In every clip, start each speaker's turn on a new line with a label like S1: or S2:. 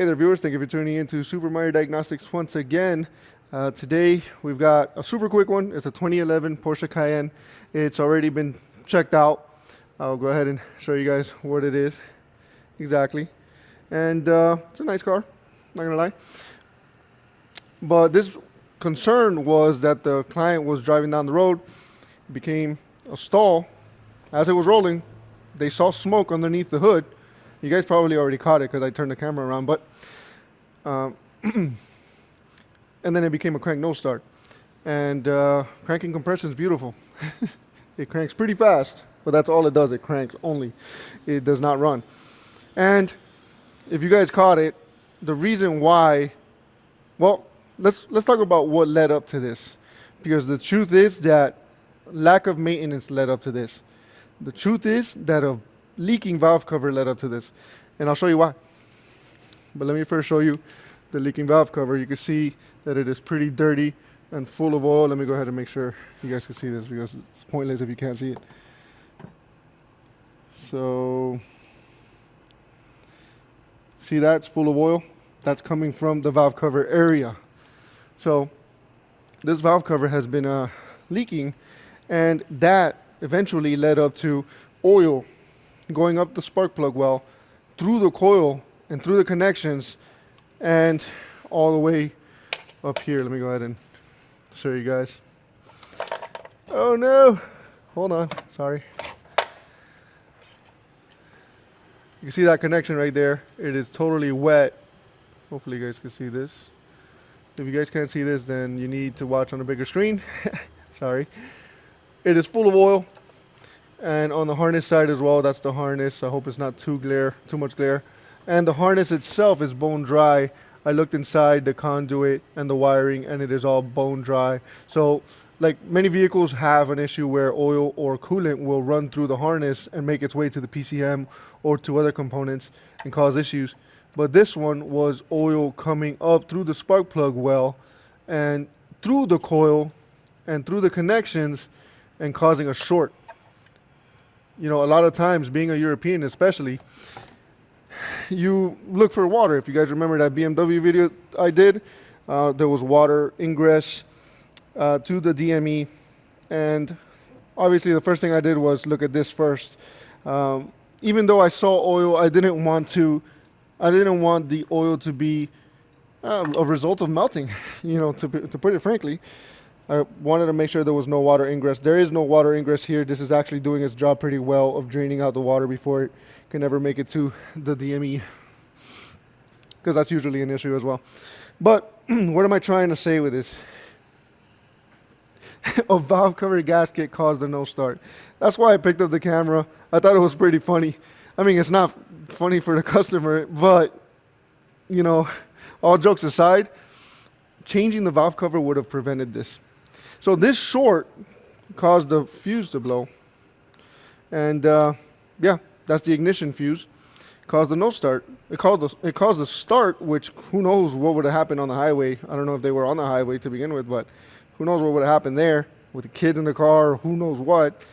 S1: Hey there, viewers. Thank you for tuning in to Supermariodiagnostics once again. Today, we've got a super quick one. It's a 2011 Porsche Cayenne. It's already been checked out. I'll go ahead and show you guys what it is exactly. And it's a nice car, not gonna lie. But this concern was that the client was driving down the road, became a stall. As it was rolling, they saw smoke underneath the hood. You guys probably already caught it because I turned the camera around, but and then it became a crank no start. And cranking compression is beautiful. It cranks pretty fast, but that's all it does. It cranks only. It does not run. And if you guys caught it, the reason why, well, let's talk about what led up to this, because the truth is that lack of maintenance led up to this. The truth is that a leaking valve cover led up to this, and I'll show you why. But let me first show you the leaking valve cover. You can see that it is pretty dirty and full of oil. Let me go ahead and make sure you guys can see this, because it's pointless if you can't see it. So, see that? It's full of oil. That's coming from the valve cover area. So, this valve cover has been leaking, and that eventually led up to oil going up the spark plug well, through the coil and through the connections, and all the way up here. Let me go ahead and show you guys. Oh no, hold on, sorry. You can see that connection right there. It is totally wet. Hopefully you guys can see this. If you guys can't see this, then you need to watch on a bigger screen. Sorry. It is full of oil. And on the harness side as well, that's the harness. I hope it's not too much glare. And the harness itself is bone dry. I looked inside the conduit and the wiring, and it is all bone dry. So, like many vehicles have an issue where oil or coolant will run through the harness and make its way to the PCM or to other components and cause issues. But this one was oil coming up through the spark plug well and through the coil and through the connections and causing a short. You know, a lot of times, being a European especially, you look for water. If you guys remember that BMW video I did, there was water ingress to the DME. And obviously the first thing I did was look at this first. Even though I saw oil, I didn't want the oil to be a result of melting, you know, to put it frankly. I wanted to make sure there was no water ingress. There is no water ingress here. This is actually doing its job pretty well of draining out the water before it can ever make it to the DME, because that's usually an issue as well. But what am I trying to say with this? A valve cover gasket caused a no start. That's why I picked up the camera. I thought it was pretty funny. I mean, it's not funny for the customer, but, you know, all jokes aside, changing the valve cover would have prevented this. So this short caused the fuse to blow. And yeah, that's the ignition fuse. Caused the no start. It caused the start, which who knows what would have happened on the highway. I don't know if they were on the highway to begin with, but who knows what would have happened there with the kids in the car, or who knows what.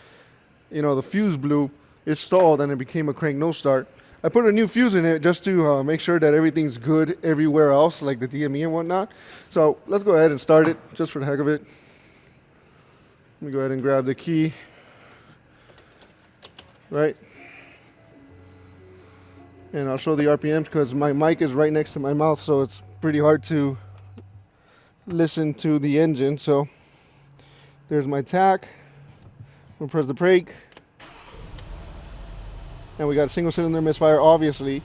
S1: You know, the fuse blew, it stalled, and it became a crank no start. I put a new fuse in it just to make sure that everything's good everywhere else, like the DME and whatnot. So let's go ahead and start it, just for the heck of it. Let me go ahead and grab the key. Right. And I'll show the RPMs because my mic is right next to my mouth, so it's pretty hard to listen to the engine. So there's my tach. We'll press the brake. And we got a single cylinder misfire, obviously,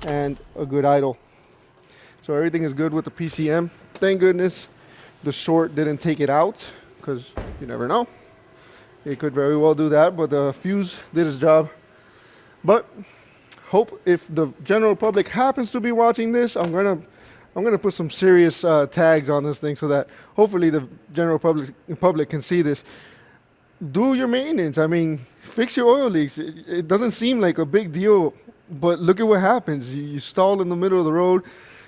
S1: and a good idle. So everything is good with the PCM. Thank goodness the short didn't take it out, because you never know. It could very well do that, but the fuse did its job. But hope if the general public happens to be watching this, I'm gonna put some serious tags on this thing so that hopefully the general public can see this. Do your maintenance. I mean, fix your oil leaks. It doesn't seem like a big deal, but look at what happens. You stall in the middle of the road.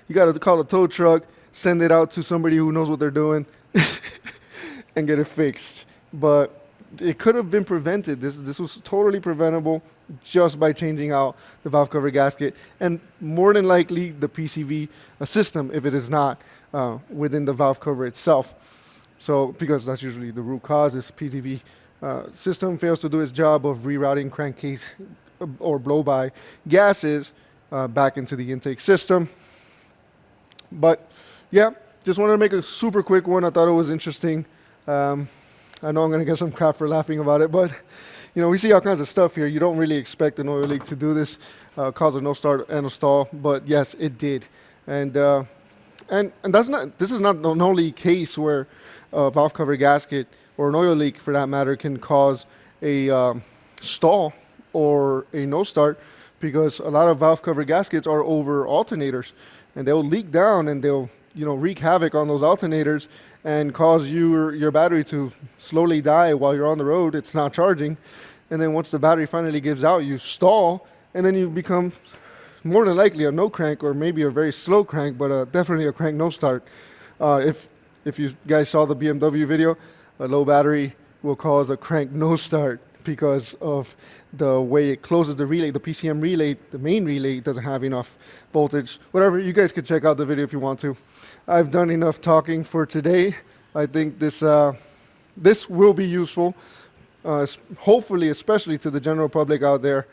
S1: You got to call a tow truck, send it out to somebody who knows what they're doing, and get it fixed. But it could have been prevented. This was totally preventable just by changing out the valve cover gasket, and more than likely the PCV system if it is not within the valve cover itself. So because that's usually the root cause, is PCV system fails to do its job of rerouting crankcase or blow-by gases back into the intake system. But yeah, just wanted to make a super quick one. I thought it was interesting. I know I'm going to get some crap for laughing about it, but you know, we see all kinds of stuff here. You don't really expect an oil leak to do this, cause a no start and a stall, but yes, it did. And that's not. This is not the only case where a valve cover gasket or an oil leak, for that matter, can cause a stall or a no start, because a lot of valve cover gaskets are over alternators, and they'll leak down and they'll, you know, wreak havoc on those alternators and cause your battery to slowly die while you're on the road. It's not charging, and then once the battery finally gives out, you stall, and then you become more than likely a no crank, or maybe a very slow crank, but definitely a crank no start. If you guys saw the BMW video, a low battery will cause a crank no start because of the way it closes the relay. The PCM relay, the main relay, doesn't have enough voltage. Whatever, you guys can check out the video if you want to. I've done enough talking for today. I think this will be useful, hopefully, especially to the general public out there.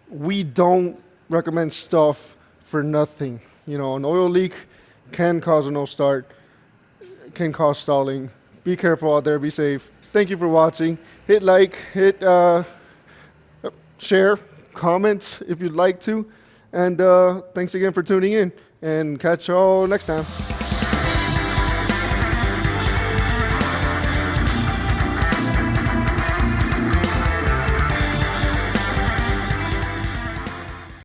S1: We don't recommend stuff for nothing. You know, an oil leak can cause a no start, can cause stalling. Be careful out there, be safe. Thank you for watching. Hit like, hit share, comments if you'd like to. And thanks again for tuning in, and catch y'all next time.